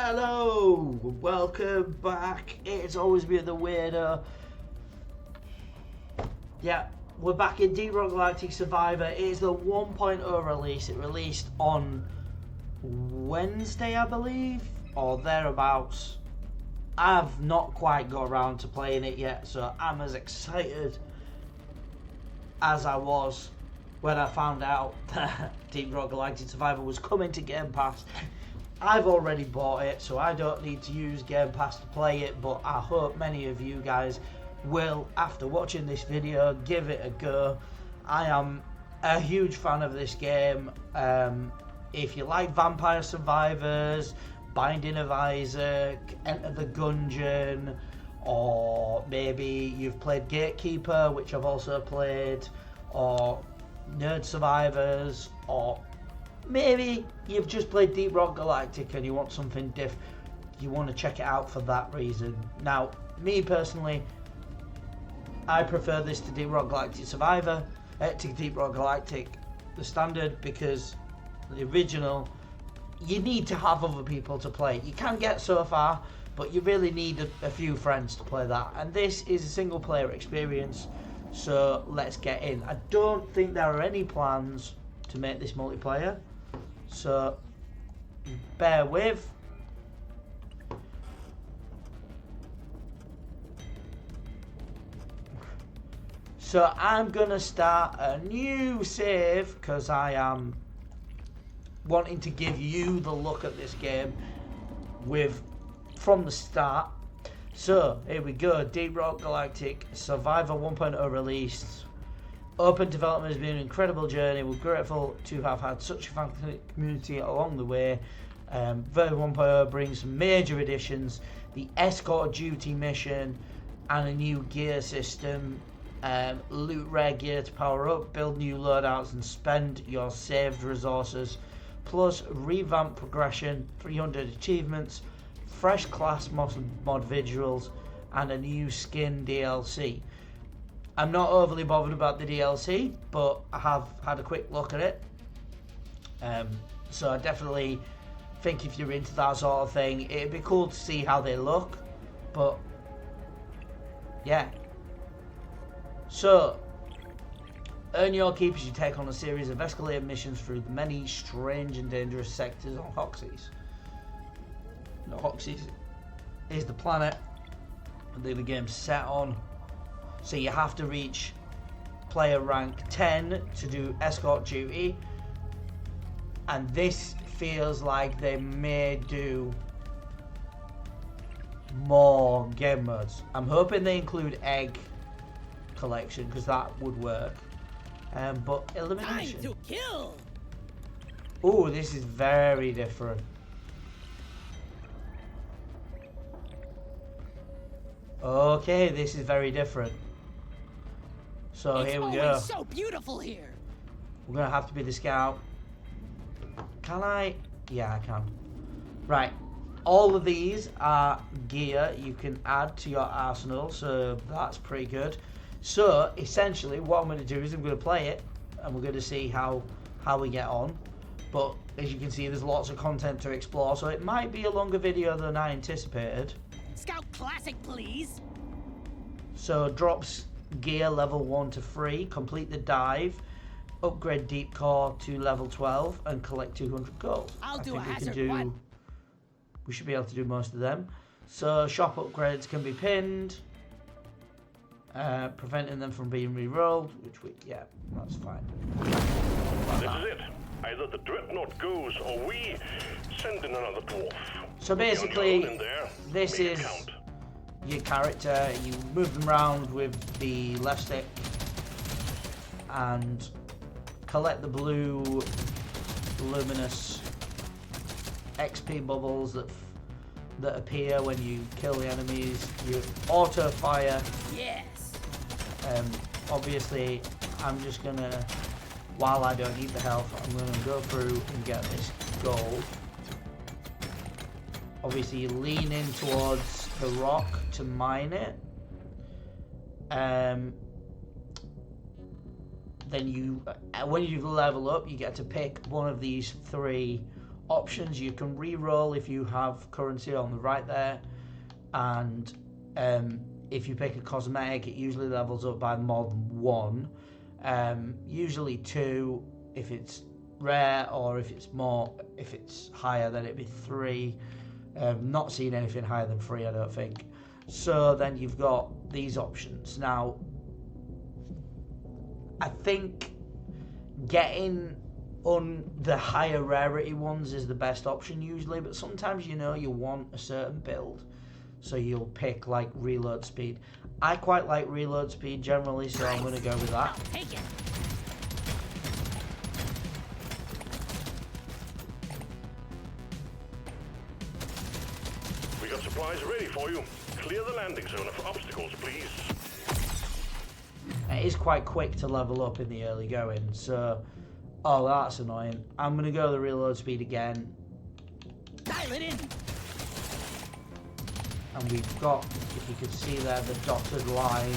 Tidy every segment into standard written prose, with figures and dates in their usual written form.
Hello, welcome back. It's always been the weirdo. Yeah, we're back in Deep Rock Galactic Survivor. It is the 1.0 release. It released on Wednesday, I believe, or thereabouts. I've not quite got around to playing it yet, so I'm as excited as I was when I found out that Deep Rock Galactic Survivor was coming to Game Pass. I've already bought it, so I don't need to use Game Pass to play it, but I hope many of you guys will, after watching this video, give it a go. I am a huge fan of this game. If you like Vampire Survivors, Binding of Isaac, Enter the Gungeon, or maybe you've played Gatekeeper, which I've also played, or Nerd Survivors, or maybe you've just played Deep Rock Galactic and you want something different, you want to check it out for that reason. Now, me personally, I prefer this to Deep Rock Galactic Survivor, to Deep Rock Galactic, the standard, because the original, you need to have other people to play. You can get so far, but you really need a few friends to play that. And this is a single player experience, so let's get in. I don't think there are any plans to make this multiplayer, so bear with. So I'm gonna start a new save because I am wanting to give you the look at this game from the start. So here we go. Deep Rock Galactic Survivor 1.0 released. Open development has been an incredible journey. We're grateful to have had such a fantastic community along the way. Version 1.0 brings some major additions: the escort duty mission and a new gear system. Loot rare gear to power up, build new loadouts and spend your saved resources, plus revamped progression, 300 achievements, fresh class mod visuals, and a new skin DLC. I'm not overly bothered about the DLC, but I have had a quick look at it. So I definitely think if you're into that sort of thing, it'd be cool to see how they look. But yeah. So, earn your keep as you take on a series of escalated missions through the many strange and dangerous sectors on Hoxie's. Now, Hoxie's is the planet that the game's set on. So you have to reach player rank 10 to do escort duty. And this feels like they may do more game modes. I'm hoping they include egg collection, because that would work. But elimination. Time to kill. Oh, this is very different. Okay, this is very different. So it's here we go. go. So beautiful here. We're gonna have to be the scout. Can I? Yeah, I can. Right. All of these are gear you can add to your arsenal, so that's pretty good. So essentially what I'm going to do is I'm going to play it and we're going to see how we get on. But as you can see, there's lots of content to explore, so it might be a longer video than I anticipated. Scout Classic, please. So drops gear level 1 to 3, complete the dive, upgrade deep core to level 12 and collect 200 gold. I'll do I a think hazard one. We should be able to do most of them. So shop upgrades can be pinned, preventing them from being re-rolled, yeah, that's fine. This is it. Either the dreadnought goes or we send in another dwarf. So basically, in there, this is your character. You move them around with the left stick and collect the blue luminous XP bubbles that appear when you kill the enemies. You auto fire. Yes. Obviously, I'm just gonna, while I don't need the health, I'm gonna go through and get this gold. Obviously, you lean in towards the rock to mine it. Then you, when you level up, you get to pick one of these 3 options. You can re-roll if you have currency on the right there, and if you pick a cosmetic, it usually levels up by more than 1, usually 2 if it's rare, or if it's higher, then it'd be 3. Not seeing anything higher than 3, I don't think. So then you've got these options. Now, I think getting on the higher rarity ones is the best option usually, but sometimes you want a certain build, so you'll pick like reload speed. I quite like reload speed generally, so I'm going to go with that. I'll take it. We got supplies ready for you. Clear the landing zone of obstacles, please. It is quite quick to level up in the early going, so... Oh, that's annoying. I'm going to go the reload speed again. Dial it in. And we've got, if you can see there, the dotted line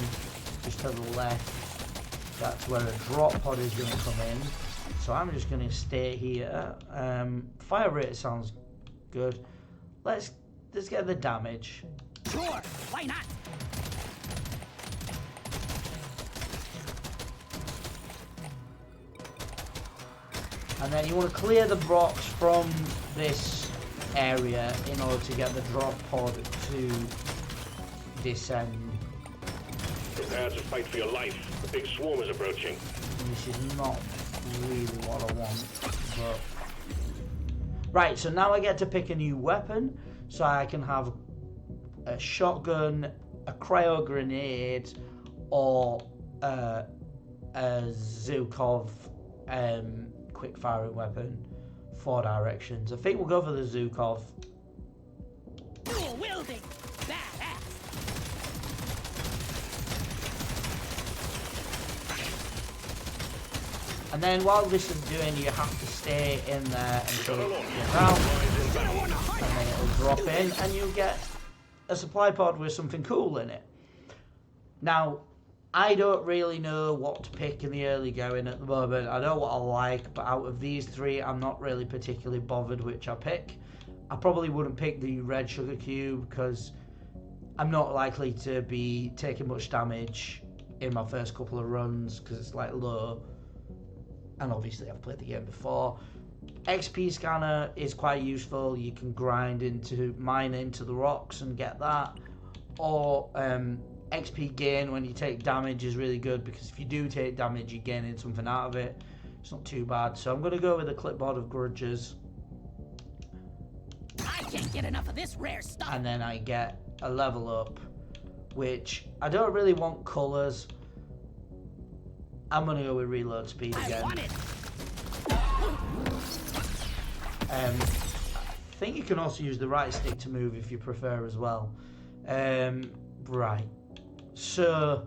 just to the left. That's where a drop pod is going to come in. So I'm just going to stay here. Fire rate sounds good. Let's get the damage. Sure, why not? And then you want to clear the rocks from this area in order to get the drop pod to descend. Prepare to fight for your life. The big swarm is approaching. And this is not really what I want, but... Right, so now I get to pick a new weapon, so I can have a shotgun, a cryo grenade, or a Zukov quick firing weapon. 4 directions. I think we'll go for the Zukov. Dual wielding. Badass. And then while this is doing, you have to stay in there until it gets out, and then it'll drop in, and you'll get a supply pod with something cool in it. Now, I don't really know what to pick in the early going at the moment. I know what I like, but out of these 3, I'm not really particularly bothered which I pick. I probably wouldn't pick the red sugar cube because I'm not likely to be taking much damage in my first couple of runs because it's like low. And obviously I've played the game before. XP scanner is quite useful. You can mine into the rocks and get that. Or XP gain when you take damage is really good, because if you do take damage, you're gaining something out of it. It's not too bad. So I'm going to go with a clipboard of grudges. I can't get enough of this rare stuff. And then I get a level up, which I don't really want colours. I'm going to go with reload speed again. I want it. I think you can also use the right stick to move if you prefer as well. Right. So,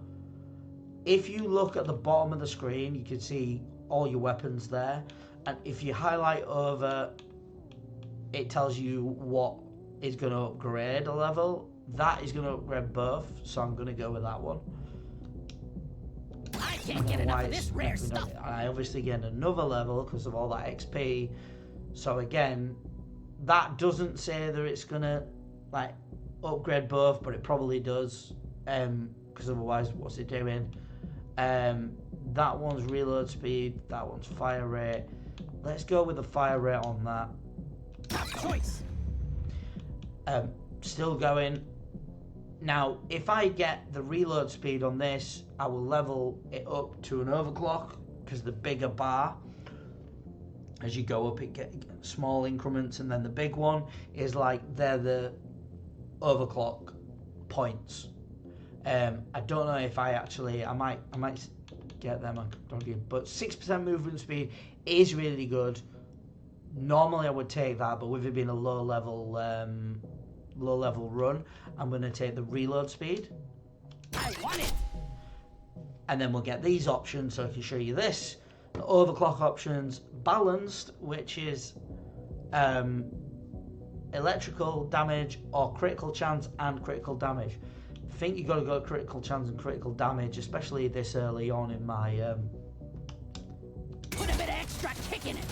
if you look at the bottom of the screen, you can see all your weapons there. And if you highlight over, it tells you what is going to upgrade a level. That is going to upgrade both, so I'm going to go with that one. I can't get enough of this rare stuff. I obviously get another level because of all that XP. So again, that doesn't say that it's going to like upgrade both, but it probably does. Because otherwise, what's it doing? That one's reload speed, that one's fire rate. Let's go with the fire rate on that. Tough choice. Still going. Now, if I get the reload speed on this, I will level it up to an overclock, because the bigger bar, as you go up, it gets small increments, and then the big one is like they're the overclock points. I don't know if I might get them, but 6% movement speed is really good. Normally I would take that, but with it being a low level run, I'm going to take the reload speed. I want it. And then we'll get these options, so I can show you this. The overclock options, balanced, which is electrical damage or critical chance and critical damage. I think you've got to go critical chance and critical damage, especially this early on in my... Put a bit of extra kick in it.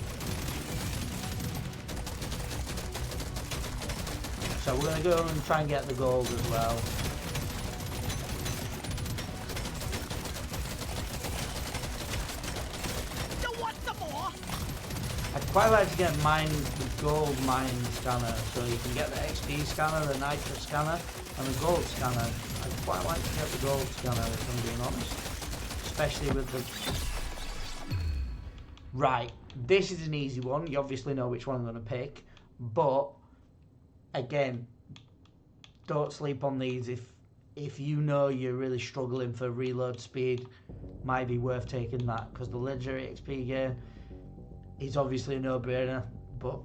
So we're going to go and try and get the gold as well. I'd quite like to get the gold mine scanner, so you can get the XP scanner, the nitro scanner, and the gold scanner. I'd quite like to get the gold scanner, if I'm being honest. Especially with the... Right, this is an easy one. You obviously know which one I'm going to pick. But, again, don't sleep on these. If you know you're really struggling for reload speed, might be worth taking that. Because the legendary XP gain... It's obviously a no-brainer, but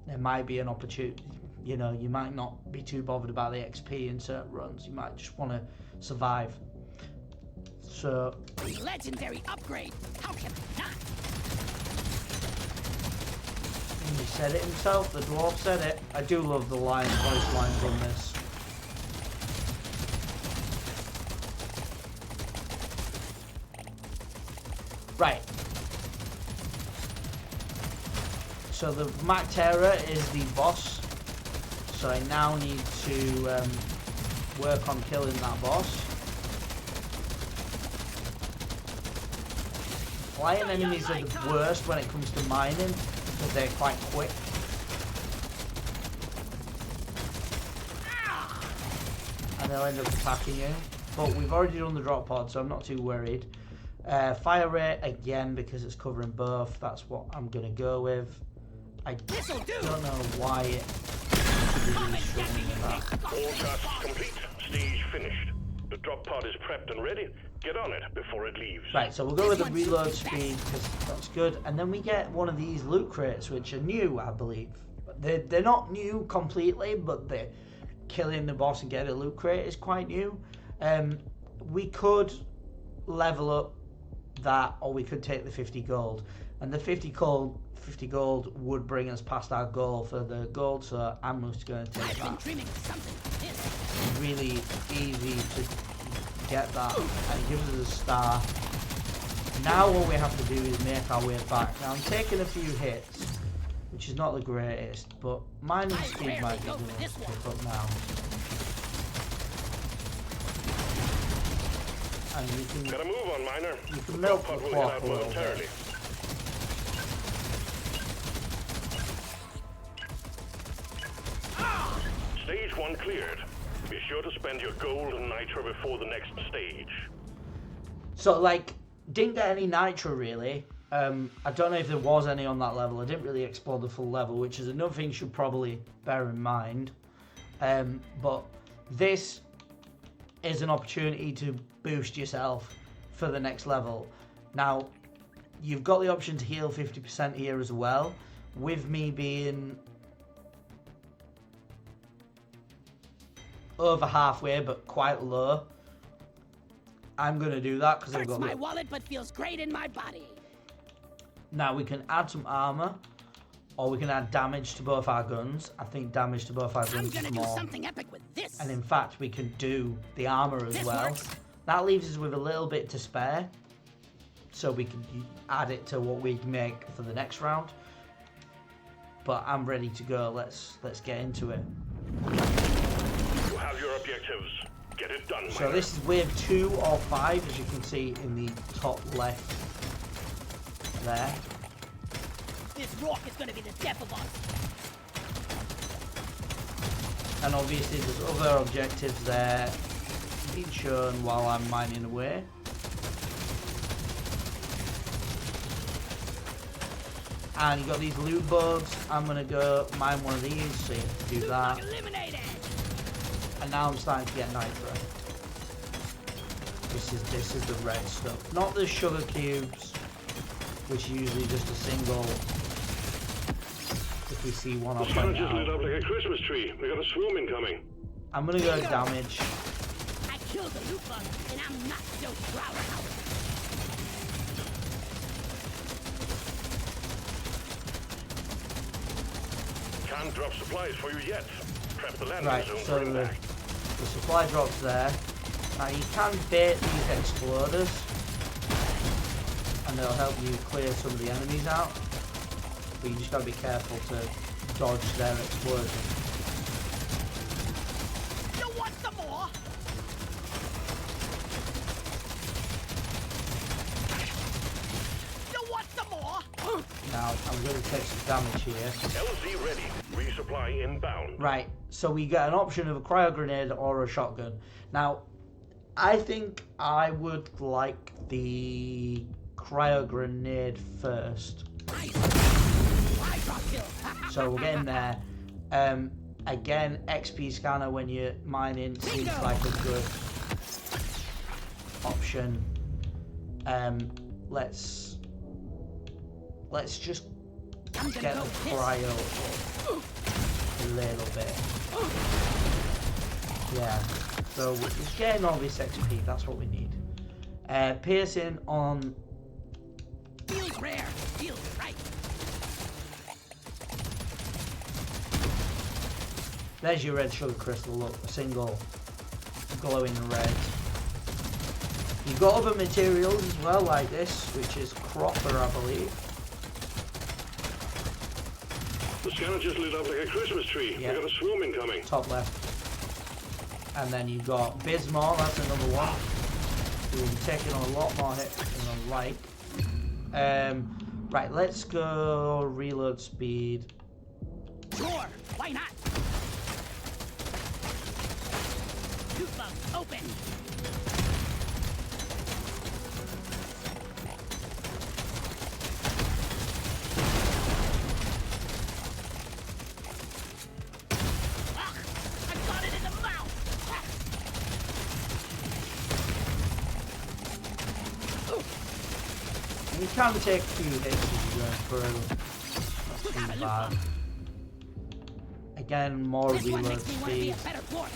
there might be an opportunity. You know, you might not be too bothered about the XP in certain runs. You might just want to survive. So, legendary upgrade. How can I not? He said it himself. The dwarf said it. I do love the line voice lines on this. Right. So the Mactera is the boss, so I now need to work on killing that boss. Flying enemies are the worst when it comes to mining, because they're quite quick. And they'll end up attacking you. But we've already done the drop pod, so I'm not too worried. Fire rate, again, because it's covering both, that's what I'm going to go with. I don't know why it really struggling with that. All tasks complete. Stage finished. The drop pod is prepped and ready. Get on it before it leaves. Right, so we'll go with the reload speed because that's good. And then we get one of these loot crates, which are new, I believe. They're not new completely, but they're killing the boss and getting a loot crate is quite new. We could level up that, or we could take the 50 gold. And the 50 gold would bring us past our goal for the gold, so I'm just going to take that. It's really easy to get that, and it gives us a star. Now what we have to do is make our way back. Now I'm taking a few hits, which is not the greatest, but mining speed might be good to pick up now. And you can, gotta move on, miner. You can milk the clock a little bit. Stage 1 cleared. Be sure to spend your gold and nitro before the next stage. So, like, didn't get any nitro, really. I don't know if there was any on that level. I didn't really explore the full level, which is another thing you should probably bear in mind. But this is an opportunity to boost yourself for the next level. Now, you've got the option to heal 50% here as well. With me being over halfway but quite low, I'm gonna do that because I've got my wallet but feels great in my body. Now we can add some armor, or we can add damage to both our guns. I think damage to both our guns is more. Do something epic with this. And in fact, we can do the armor as well. That leaves us with a little bit to spare, so we can add it to what we make for the next round. But I'm ready to go. Let's get into it. You have your objectives. Get it done, so this is wave 2 or 5, as you can see in the top left there. This rock is going to be the death of us. And obviously there's other objectives there being shown while I'm mining away. And you've got these loot bugs. I'm going to go mine one of these, so you have to do that. And now I'm starting to get nitro. This is the red stuff. Not the sugar cubes, which is usually just a single. If we see one, I'll the sun just lit up like a Christmas tree. We got a swarm incoming. I'm gonna go damage. I killed the loot bug, and I'm not so proud of it. Can't drop supplies for you yet. Prep the landing Right, zone so the supply drops there. Now you can bait these exploders, and they'll help you clear some of the enemies out. But you just gotta be careful to dodge their explosion. Now, I'm going to take some damage here. LZ ready. Resupply inbound. Right, so we get an option of a cryo grenade or a shotgun. Now, I think I would like the cryo grenade first. So we're getting there. Again, XP scanner when you're mining seems like a good option. Let's just get the cryo up a little bit. Yeah, so we're just getting all this XP, that's what we need. Piercing on... Feels rare, feels right. There's your red sugar crystal, look, a single glowing red. You've got other materials as well, like this, which is cropper, I believe. The scanner just lit up like a Christmas tree. Yeah. We got a swarm incoming. Top left. And then you've got Bismarck, that's another one. You'll be taking on a lot more hits than I like. Right, let's go reload speed. Sure, why not? Loot bug open. I got it in the mouth. And you can take a few hits as you're going through. Not too bad. Again, more This one reload makes me want to be speed. a better force.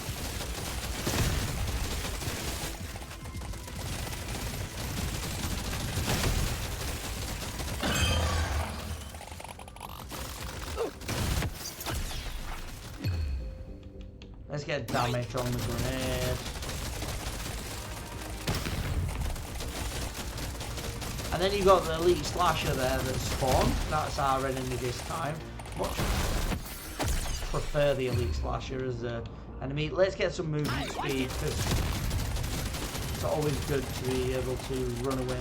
Let's get damage on the grenade. And then you've got the elite slasher there that spawned. That's our enemy this time. Much prefer the elite slasher as an enemy. Let's get some movement speed because it's always good to be able to run away.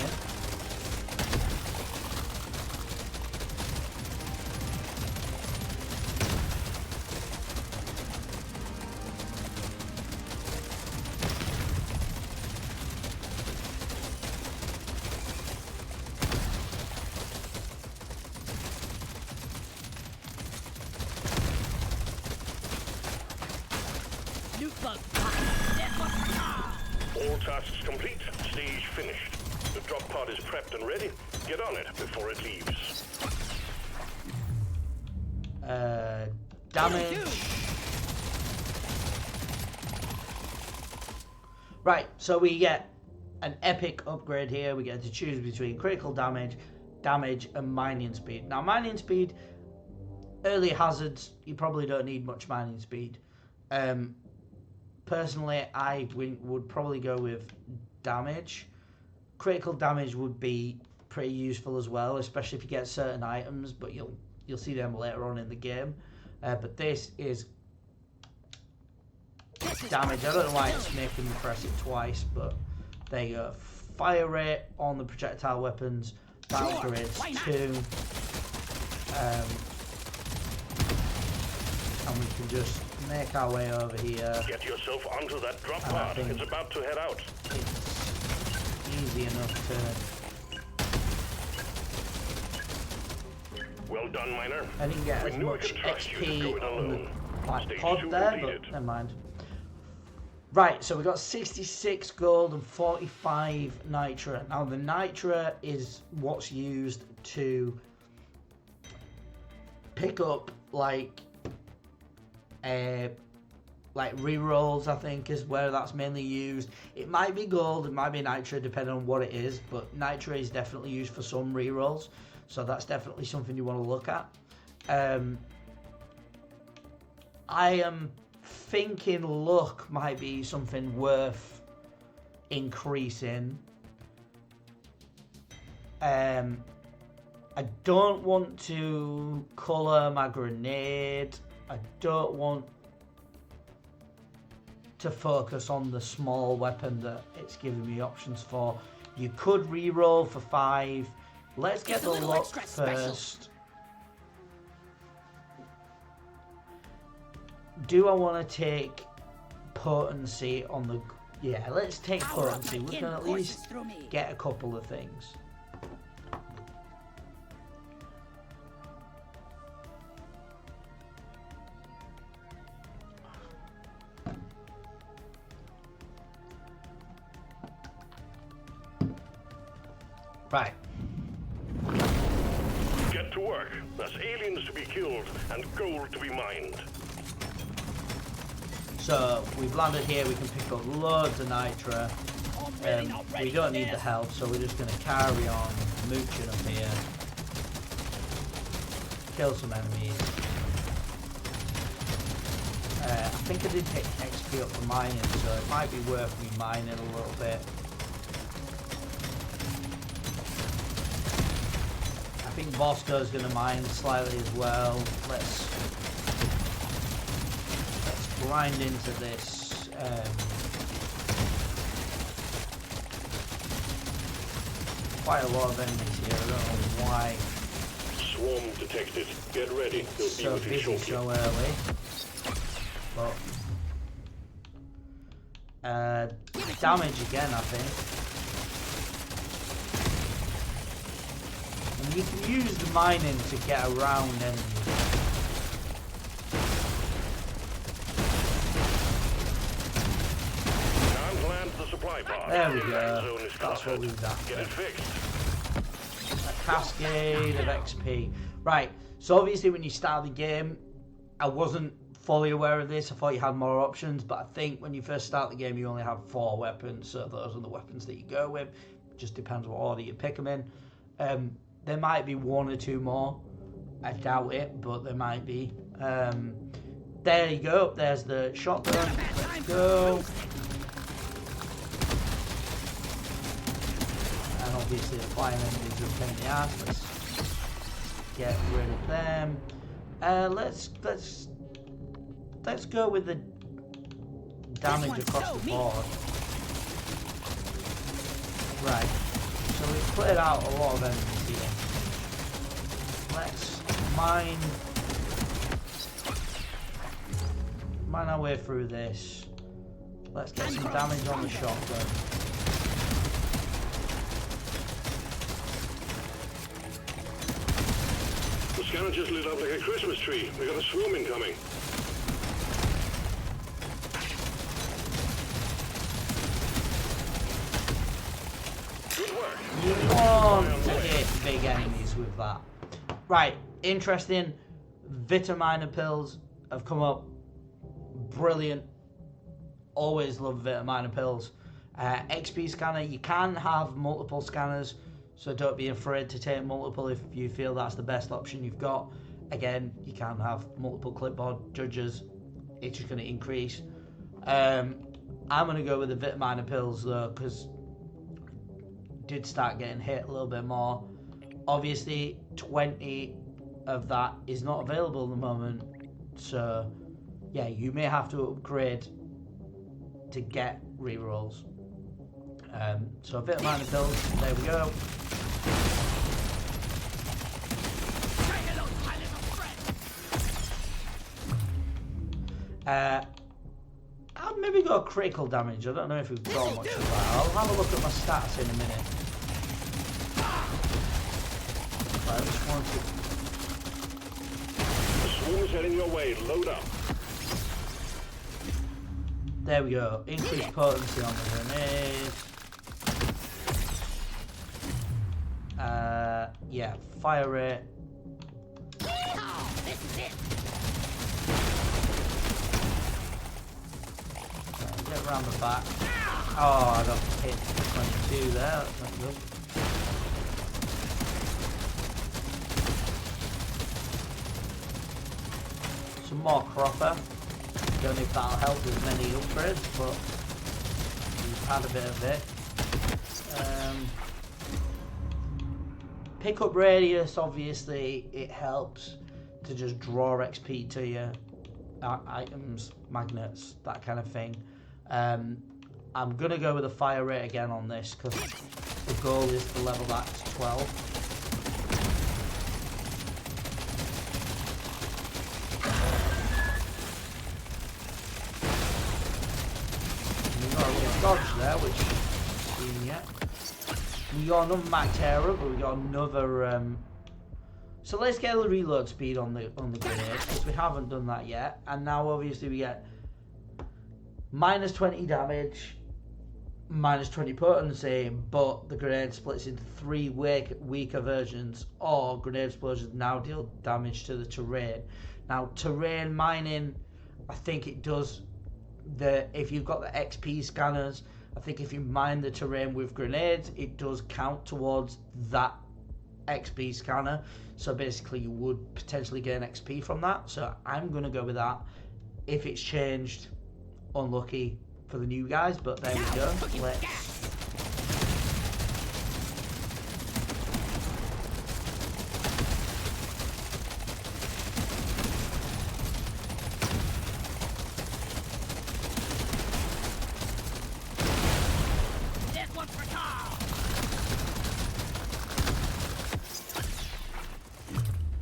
Loot bug. All tasks complete. Stage finished. The drop pod is prepped and ready. Get on it before it leaves. Damage. Right, so we get an epic upgrade here. We get to choose between critical damage, and mining speed. Now, mining speed, early hazards, you probably don't need much mining speed. Personally, I would probably go with damage. Critical damage would be pretty useful as well, especially if you get certain items, but you'll see them later on in the game. But this is damage. I don't know why it's making me press it twice, but there you go. Fire rate on the projectile weapons, that upgrades 2. And we can just make our way over here. Get yourself onto that drop And I pod. think It's about to head out. It's easy enough to... Well done, miner. I didn't get We as knew we much could trust you to XP go it on alone. the Stage pod 2 there, completed. but never mind. Right, so we got 66 gold and 45 nitra. Now the nitra is what's used to pick up like rerolls, I think is where that's mainly used. It might be gold, it might be nitra, depending on what it is, but nitra is definitely used for some rerolls, so that's definitely something you want to look at. I am thinking luck might be something worth increasing. I don't want to colour my grenade. I don't want to focus on the small weapon that it's giving me options for. You could reroll for 5. Let's get It's a the little luck extra special. first. Do I want to take potency on the... Yeah, let's take Power up potency. my We kin can at courses least through me. get a couple of things. Right. Get to work. There's aliens to be killed and gold to be mined. So we've landed here. We can pick up loads of nitra. I'm really not ready We don't for need the this. help, so we're just going to carry on mooching up here. Kill some enemies. I think I did pick XP up for mining, so it might be worth me mining a little bit. I think Bosco's going to mine slightly as well. Let's grind into this. Quite a lot of enemies here. I don't know why Swarm detected. Get ready. They'll be so with you busy shortly. so early. But damage again, I think. And you can use the mining to get around enemies. Can't land the supply pod. There we The go. land zone is That's what cluttered. we've done. Get it fixed. A cascade of XP. Right, so obviously when you start the game, I wasn't fully aware of this. I thought you had more options, but I think when you first start the game, you only have 4 weapons, so those are the weapons that you go with. Just depends what order you pick them in. There might be 1 or 2 more. I doubt it, but there might be. There you go. There's the shotgun. Let's go. And obviously the flying enemies are a pain in the ass. Let's get rid of them. Let's go with the damage across the board. Right. So we've cleared out a lot of enemies here. Let's mine our way through this. Let's get some damage on the shotgun. The scanner just lit up like a Christmas tree. We got a swarm incoming. Good work. You want to hit big enemies with that. Right, interesting. Vitamina pills have come up. Brilliant. Always love vitamina pills. XP scanner, you can have multiple scanners, so don't be afraid to take multiple if you feel that's the best option you've got. Again, you can have multiple clipboard judges. It's just going to increase. I'm going to go with the vitamina pills though, because did start getting hit a little bit more. Obviously 20 of that is not available at the moment, so yeah, you may have to upgrade to get rerolls. So a bit of mana pills, there we go. I'll maybe go critical damage. I don't know if we've got much of that. I'll have a look at my stats in a minute. I just want to... The swarm is heading your way. Load up. There we go. Increased potency on the grenade. Yeah, fire rate. This is it. Get around the back. Oh, I got hit 22 there. That's not good. Some more cropper. Don't know if that'll help with many upgrades, but we've had a bit of it. Pickup radius, obviously, it helps to just draw XP to you. Items, magnets, that kind of thing. I'm going to go with a fire rate again on this because the goal is to level that to 12. dodge there, which isn't yet. We got another max error, but we got another. So let's get the reload speed on the grenades because we haven't done that yet. And now obviously we get minus 20 damage, minus 20 potency, but the grenade splits into 3 weaker versions, or grenade explosions now deal damage to the terrain. Now terrain mining, I think it does if you've got the XP scanners, I think if you mine the terrain with grenades, it does count towards that XP scanner. So basically you would potentially gain XP from that. So I'm going to go with that. If it's changed, unlucky for the new guys, but there we go.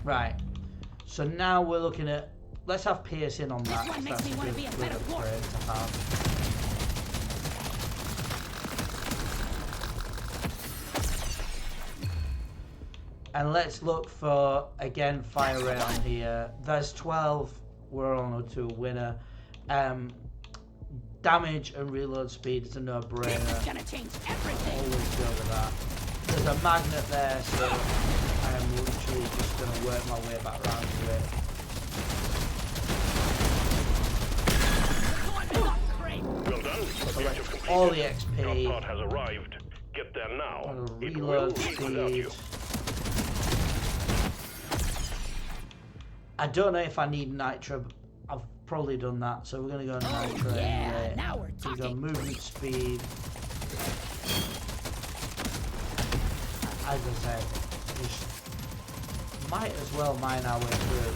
Right, so now we're looking at, let's have piercing on that. This one makes me want to be a better warrior. And let's look for, again, fire rate on here. There's 12, we're on to a winner. Damage and reload speed is a no-brainer. This is gonna change everything. Always go with that. There's a magnet there, so I am literally just going to work my way back around to it. Well done. Objective completed. All the XP. Drop pod has arrived. Get there now. It will Reload leave without speed. you. I don't know if I need nitro. I've probably done that, so we're going to go nitro anyway. Now we're We got talking. movement speed. As I said, we might as well mine our way through.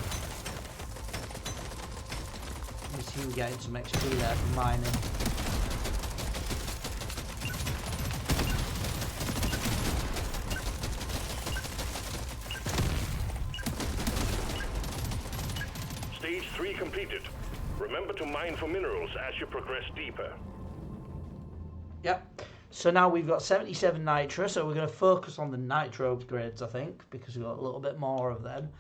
Let me see, we're getting some XP there from mining. Stage 3 completed. Remember to mine for minerals as you progress deeper. Yep. So now we've got 77 nitro, so we're going to focus on the nitro upgrades, I think, because we've got a little bit more of them.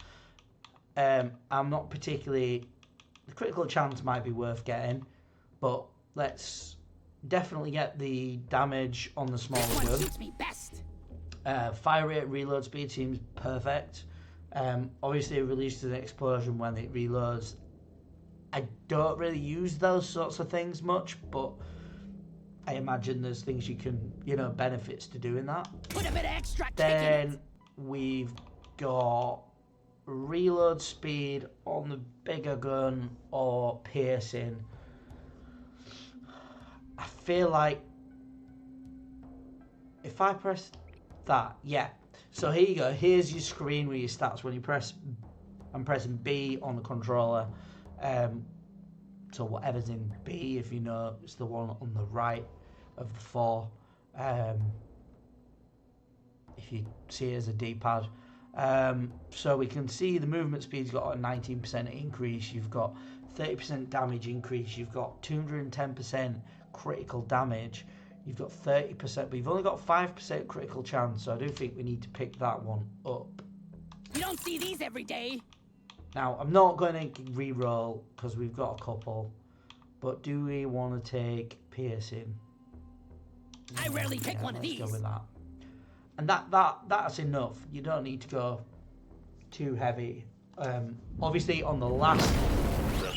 I'm not particularly... The critical chance might be worth getting, but let's definitely get the damage on the smaller This one gun. suits me best. Fire rate, reload speed seems perfect. Obviously it releases an explosion when it reloads. I don't really use those sorts of things much, but I imagine there's things you can, benefits to doing that. Put a bit of extra kick in Then it. we've got reload speed on the bigger gun or piercing. I feel like if I press that, yeah. So here you go. Here's your screen with your stats. When you press, I'm pressing B on the controller. So whatever's in B, if you know, it's the one on the right of the 4. If you see it as a D-pad. So we can see the movement speed's got a 19% increase. You've got 30% damage increase. You've got 210% critical damage. You've got 30%, but you've only got 5% critical chance. So I do think we need to pick that one up. You don't see these every day. Now, I'm not going to re-roll because we've got a couple, but do we want to take piercing? I rarely pick one of let's these. go with that. And that's enough. You don't need to go too heavy. Obviously, on the last,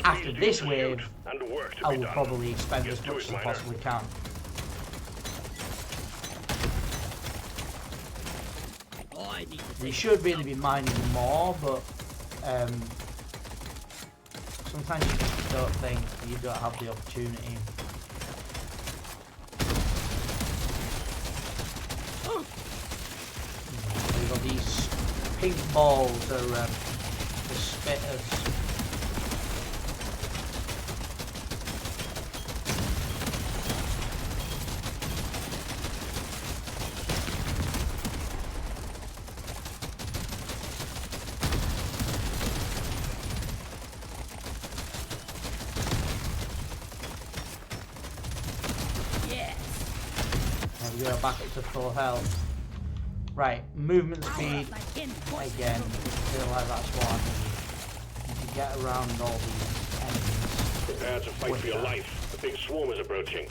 after this wave, and work to I be will done. probably spend Get as to much it, as I miner. possibly can. Oh, I need to We take should really be mining more, but sometimes you just don't think you don't have the opportunity. We've got these pink balls, they're the spitters. Yeah, go, back up to full health. Right, movement speed, again, feel like that's what I need. You can get around all these enemies. Prepare to fight for your life. A big swarm is approaching.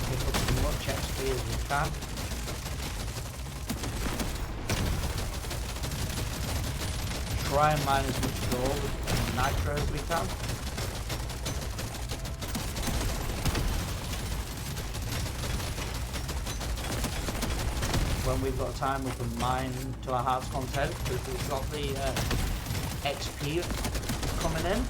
Pick up as much XP as we can. Try and mine as much gold and nitro as we can. When we've got time, we can mine to our heart's content because we've got the XP coming in.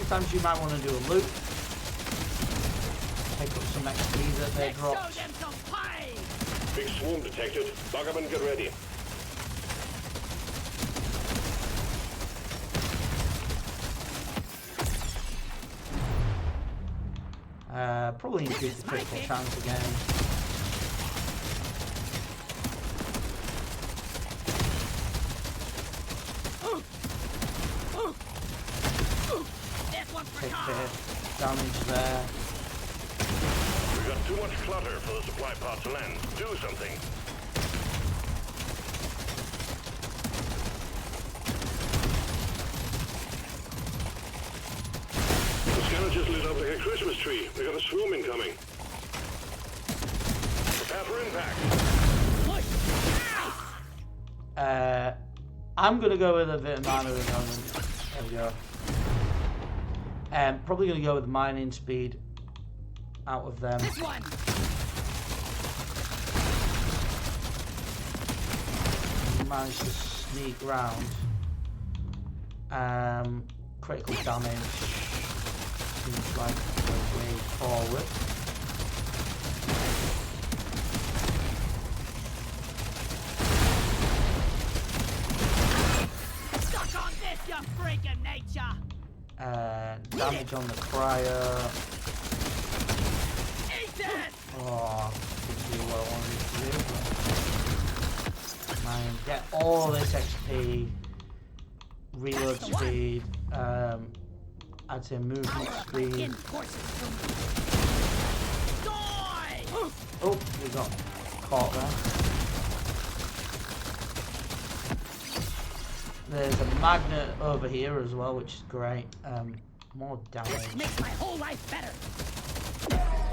Sometimes you might want to do a loop, pick up some XP that they dropped. Big swarm detected. Buggerman, get ready. Probably increase the critical chance again. Take a bit of damage there. We've got too much clutter for the supply pod to land. Do something. The scanner just lit up like a Christmas tree. We got a swarm incoming. Prepare for impact. I'm gonna go with a bit of mana at the moment. There we go. Probably going to go with mining speed out of them. This one. Managed to sneak round. Critical damage seems like the way forward. Stuck on this, you freaking nature. Damage on the cryo. Oh, didn't do what I wanted to do. Man, get all this XP, reload speed, I'd say movement speed. Oh, we got caught there. There's a magnet over here as well, which is great. More damage. This makes my whole life better.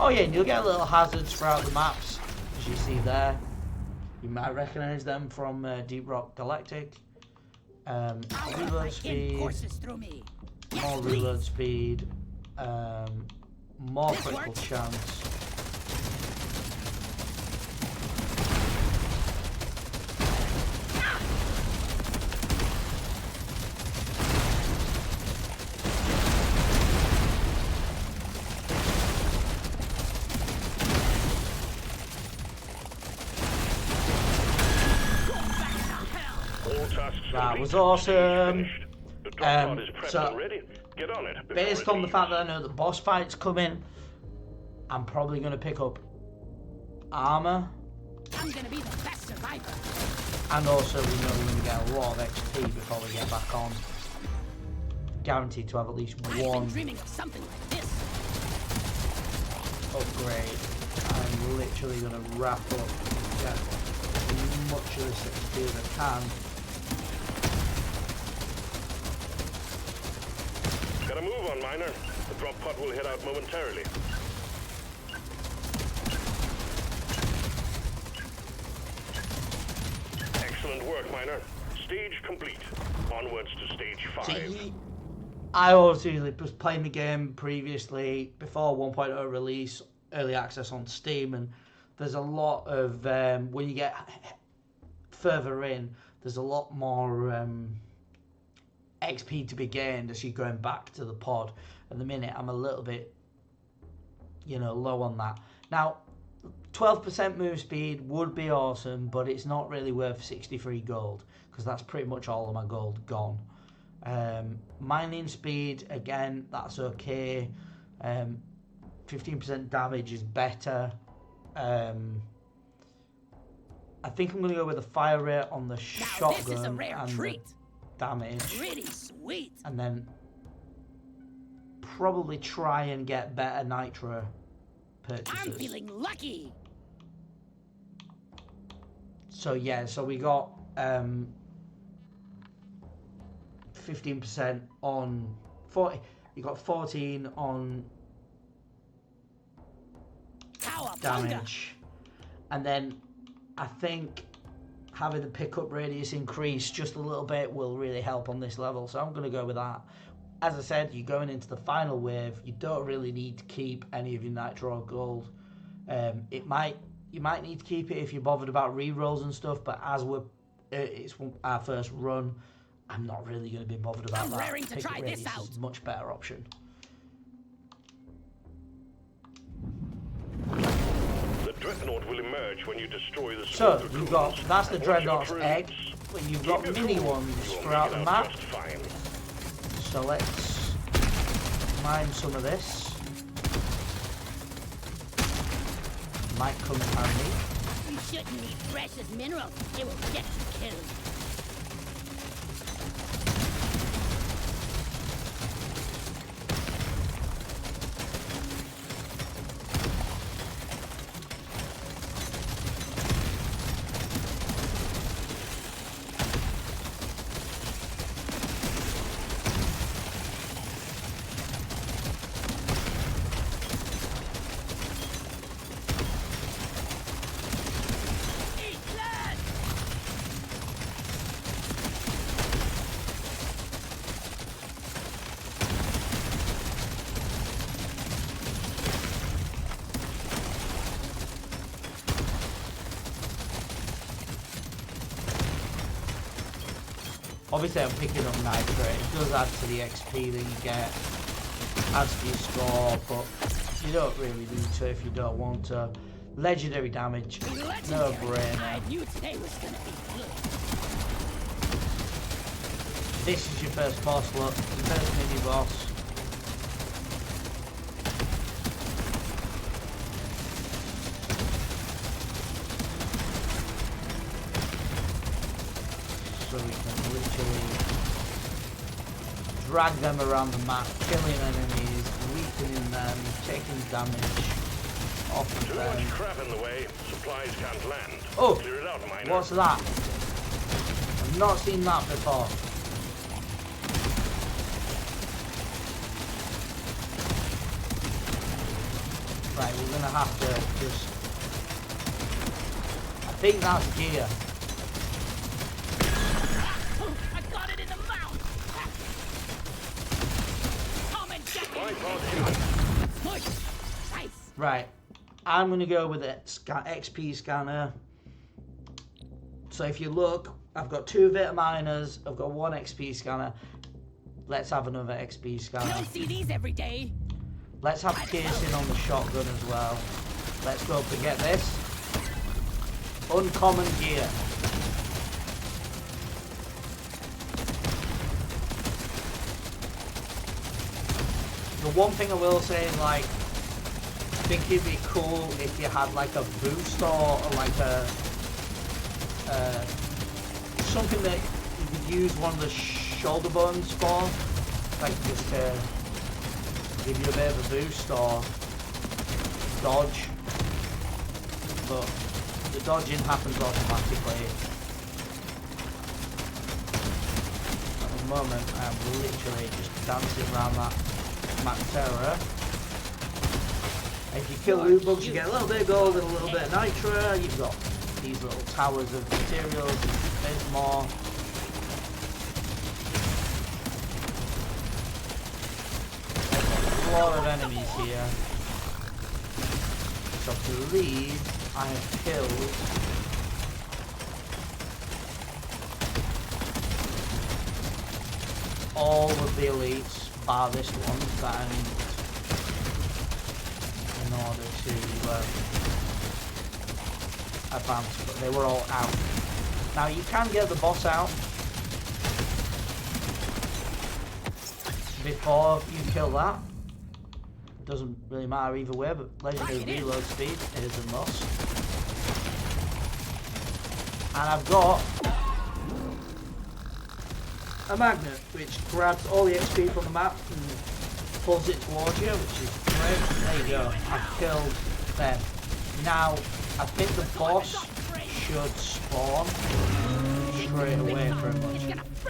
Oh yeah, and you'll get little hazards throughout the maps, as you see there. You might recognise them from Deep Rock Galactic. Reload speed, more reload speed, more critical chance. That was awesome. So, based on the fact that I know the boss fight's coming, I'm probably going to pick up armor. I'm going to be the best survivor. And also, we know we're going to get a lot of XP before we get back on. Guaranteed to have at least I've one been dreaming of something like this. upgrade. I'm literally going to wrap up and get as much of this XP as I can. Gotta move on, Miner. The drop pod will head out momentarily. Excellent work, Miner. Stage complete. Onwards to stage 5. See, I obviously was playing the game previously before 1.0 release, early access on Steam, and there's a lot of when you get further in, there's a lot more XP to be gained as you're going back to the pod. At the minute, I'm a little bit, low on that. Now, 12% move speed would be awesome, but it's not really worth 63 gold because that's pretty much all of my gold gone. Mining speed, again, that's okay. 15% damage is better. I think I'm going to go with the fire rate on the shotgun this is a rare and treat. the damage. Pretty sweet. And then probably try and get better nitro purchases. I'm feeling lucky. So yeah, so we got 15% on 40. You got 14 on damage, and then I think having the pickup radius increase just a little bit will really help on this level. So I'm going to go with that. As I said, you're going into the final wave. You don't really need to keep any of your nitro gold. You might need to keep it if you're bothered about rerolls and stuff. But as it's our first run, I'm not really going to be bothered about that. Raring to try this out. Is a much better option. The Dreadnought will emerge when you destroy the So smoke you've cocoons. got that's the Once Dreadnought's you're egg, through, but you've keep got your mini cool. ones You will throughout make the it map. out just fine. So let's mine some of this. Might come in handy. You shouldn't eat precious minerals. It will get you killed. Obviously I'm picking up nitro, it does add to the XP that you get, adds to your score, but you don't really need to if you don't want to. Legendary damage, no brainer. I knew today was gonna be good. This is your first boss, look, your first mini boss. So we can literally drag them around the map, killing enemies, weakening them, taking damage off of Too them. much crap in the way. Supplies can't land. Oh, Clear it out, miner. what's that? I've not seen that before. Right, we're gonna have to just... I think that's gear. I got it in the mouth. Tom and Jack. Bypass human. Push. Nice. Right, I'm gonna go with a XP scanner. So if you look, I've got 2 Vita miners, I've got 1 XP scanner. Let's have another XP You scanner. don't see these every day. Let's have casing on the shotgun as well. Let's go forget this. Uncommon gear. The one thing I will say is, like, I think it'd be cool if you had like a boost or like a something that you could use one of the shoulder bones for, like just to give you a bit of a boost or dodge. But the dodging happens automatically. At the moment, I'm literally just dancing around that Max Terror. If you kill loot bugs, you get a little bit of gold and a little bit of nitro. You've got these little towers of materials. There's more. There's a lot of enemies here. So I believe I have killed all of the elites, bar this one that I need in order to advance, but they were all out. Now you can get the boss out before you kill that. It doesn't really matter either way, but legendary reload speed is a must. And I've got a magnet which grabs all the XP from the map and pulls it towards you, which is great. There you go. I've killed them. Now, I think the boss should spawn straight away pretty much.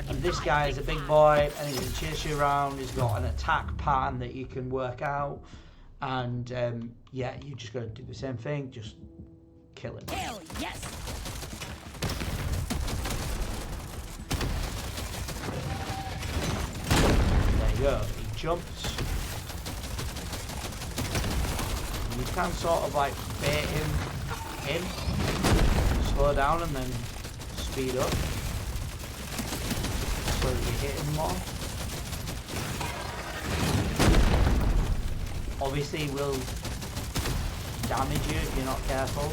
And this guy is a big boy and he can chase you around. He's got an attack pattern that you can work out. And yeah, you just got to do the same thing, just kill him. Hell yes! There you go, he jumps. And you can sort of like bait him in, slow down and then speed up so that you hit him more. Obviously he will damage you if you're not careful.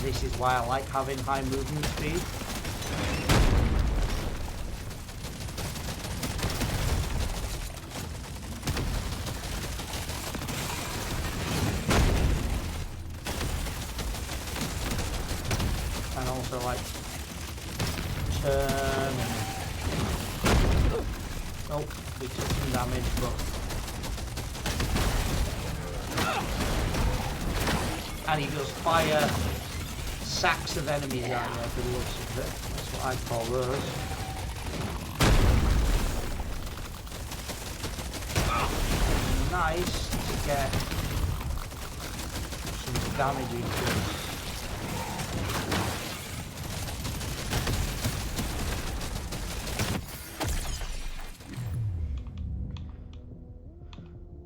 This is why I like having high movement speed. And also like turn and oh, we took some damage, but and he does fire sacks of enemies at you for the looks of it. That's what I'd call those. Nice to get some damage into it.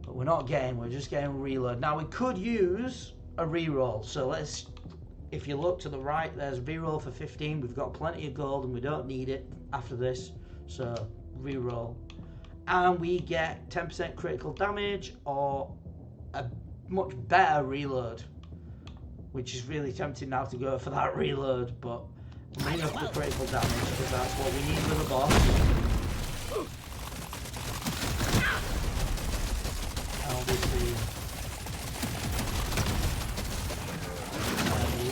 But we're not getting, we're just getting reload. Now we could use a reroll, so let's, if you look to the right, there's a reroll for 15. We've got plenty of gold and we don't need it after this, so reroll. And we get 10% critical damage or a much better reload, which is really tempting now to go for that reload, but bring up the critical damage because that's what we need with a boss. And obviously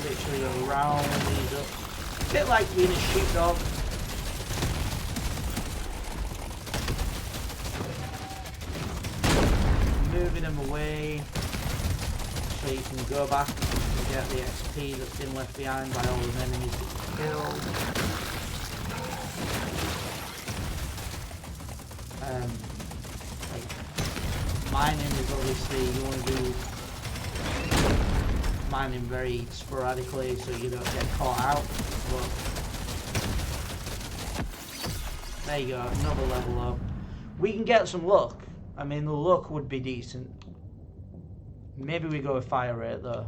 literally around these up. A bit like being a sheepdog. Moving them away so you can go back and get the XP that's been left behind by all the enemies that you killed. Like mining is obviously, you want to do mining very sporadically so you don't get caught out. But there you go, another level up. We can get some luck. I mean, the luck would be decent. Maybe we go with fire rate though.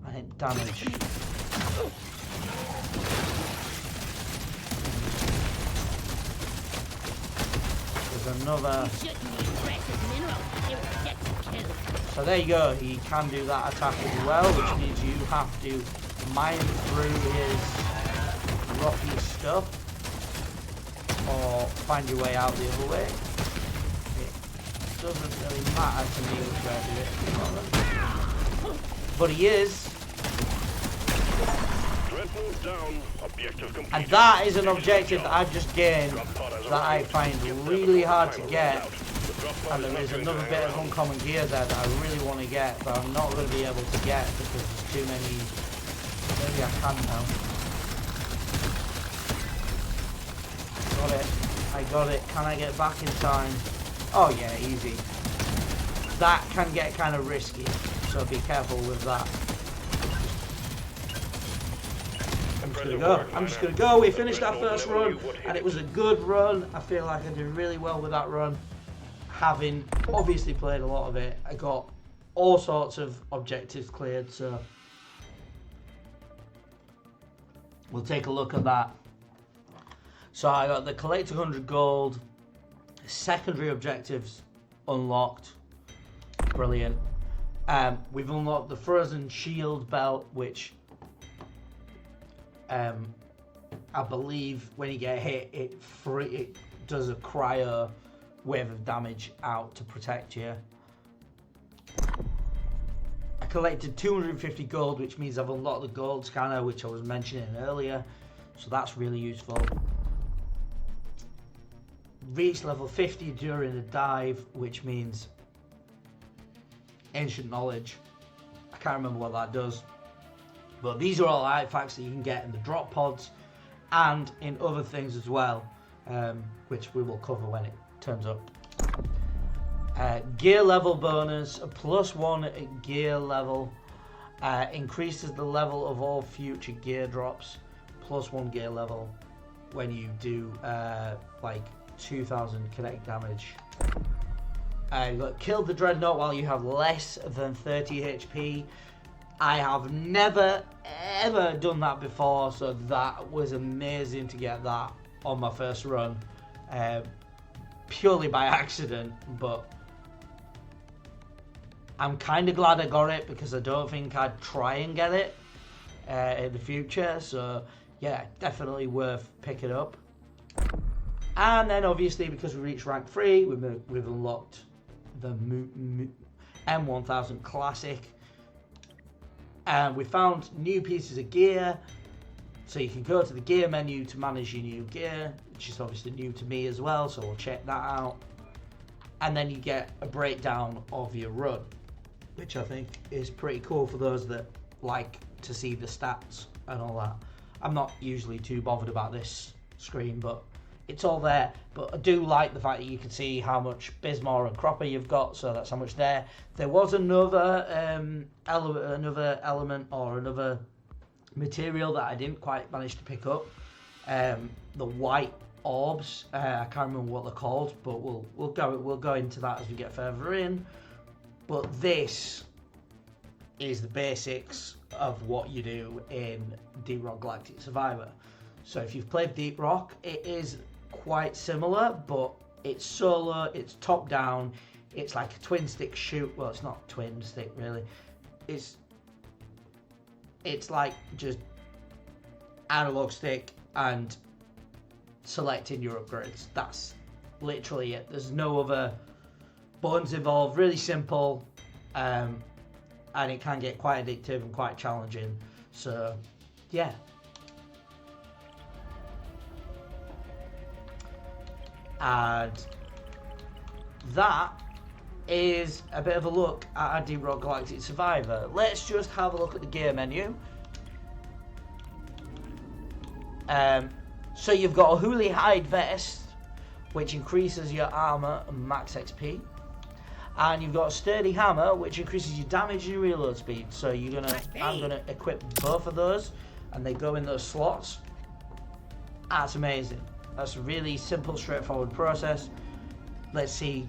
I think damage. There's another. So there you go, he can do that attack as well, which means you have to mine through his rocky stuff or find your way out the other way. It doesn't really matter to me which way I do it at the moment. But he is. And that is an objective that I've just gained that I find really hard to get. And there is another bit of uncommon gear there that I really want to get, but I'm not going to be able to get because there's too many. Maybe I can now. Got it. I got it. Can I get back in time? Oh yeah, easy. That can get kind of risky, so be careful with that. I'm just gonna go. I'm just gonna go. We finished our first run, and it was a good run. I feel like I did really well with that run. Having obviously played a lot of it, I got all sorts of objectives cleared, so we'll take a look at that. So I got the collect 100 gold, secondary objectives unlocked, brilliant. We've unlocked the frozen shield belt, which I believe when you get hit, it does a cryo wave of damage out to protect you. I collected 250 gold, which means I've unlocked the gold scanner, which I was mentioning earlier, so that's really useful. Reached level 50 during the dive, which means ancient knowledge. I can't remember what that does, but these are all artifacts that you can get in the drop pods and in other things as well, which we will cover when it turns up. Gear level bonus, a +1 gear level, increases the level of all future gear drops, +1 gear level when you do like 2000 kinetic damage. You got killed the dreadnought while you have less than 30 HP. I have never ever done that before, so that was amazing to get that on my first run, purely by accident, but I'm kind of glad I got it because I don't think I'd try and get it in the future, so yeah, definitely worth picking up. And then obviously because we reached rank 3, we've unlocked the M1000 Classic, and we found new pieces of gear, so you can go to the gear menu to manage your new gear, which is obviously new to me as well, so we'll check that out. And then you get a breakdown of your run, which I think is pretty cool for those that like to see the stats and all that. I'm not usually too bothered about this screen, but it's all there. But I do like the fact that you can see how much Bismore and Cropper you've got, so that's how much there. There was another element or another material that I didn't quite manage to pick up. The white orbs. I can't remember what they're called, but we'll go into that as we get further in. But this is the basics of what you do in Deep Rock Galactic Survivor. So if you've played Deep Rock, it is quite similar, but it's solo, it's top down, it's like a twin stick shoot. Well, it's not twin stick really. It's like just analog stick and selecting your upgrades. That's literally it. There's no other buttons involved. Really simple, and it can get quite addictive and quite challenging. So yeah. And that is a bit of a look at our Deep Rock Galactic Survivor. Let's just have a look at the gear menu. So you've got a Hooli Hide vest, which increases your armor and max XP, and you've got a Sturdy Hammer, which increases your damage and your reload speed. So I'm gonna equip both of those, and they go in those slots. That's amazing. That's a really simple, straightforward process. Let's see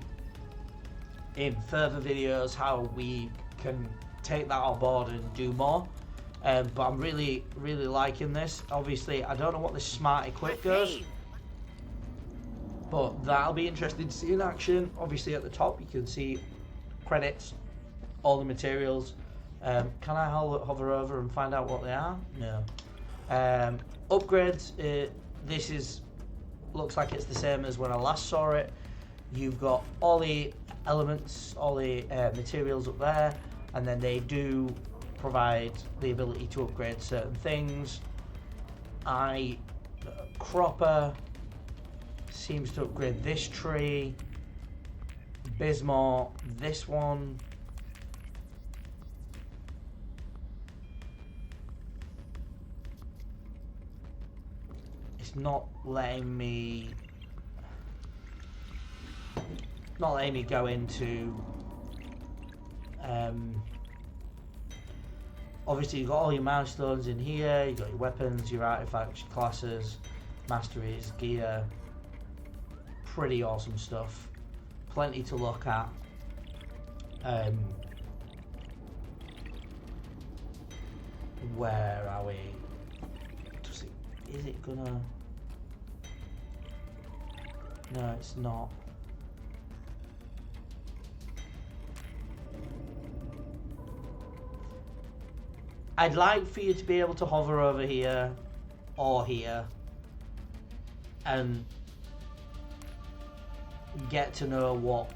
in further videos how we can take that on board and do more. But I'm really liking this. Obviously, I don't know what this smart equip does, but that'll be interesting to see in action. Obviously, at the top you can see credits, all the materials. Can I hover over and find out what they are? No. Upgrades. This looks like it's the same as when I last saw it. You've got all the elements, all the materials up there, and then they do provide the ability to upgrade certain things. Cropper seems to upgrade this tree. Bismore, this one. It's not letting me go into obviously you've got all your milestones in here, you've got your weapons, your artifacts, your classes, masteries, gear. Pretty awesome stuff. Plenty to look at. Where are we? Is it gonna? No, it's not. I'd like for you to be able to hover over here or here and get to know what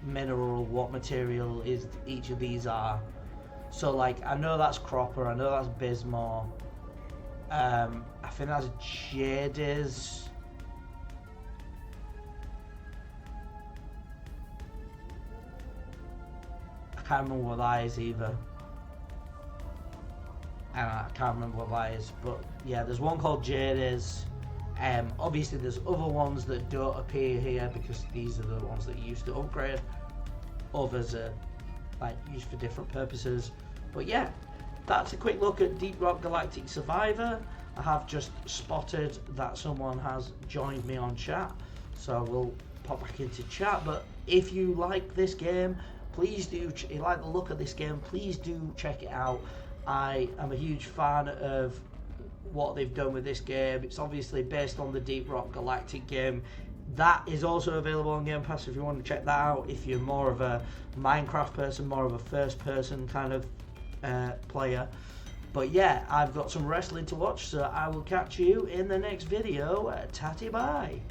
mineral, what material is each of these are. So like, I know that's Cropper, I know that's Bismore, I think that's Jadis. I can't remember what that is either. I can't remember what that is, but yeah, there's one called Jadis. Obviously there's other ones that don't appear here because these are the ones that you used to upgrade. Others are like used for different purposes. But yeah, that's a quick look at Deep Rock Galactic Survivor. I have just spotted that someone has joined me on chat, so we'll pop back into chat. But if you like this game, please do, if you like the look of this game, please do check it out. I am a huge fan of what they've done with this game. It's obviously based on the Deep Rock Galactic game. That is also available on Game Pass if you want to check that out. If you're more of a Minecraft person, more of a first person kind of player. But yeah, I've got some wrestling to watch, so I will catch you in the next video. Tatty bye.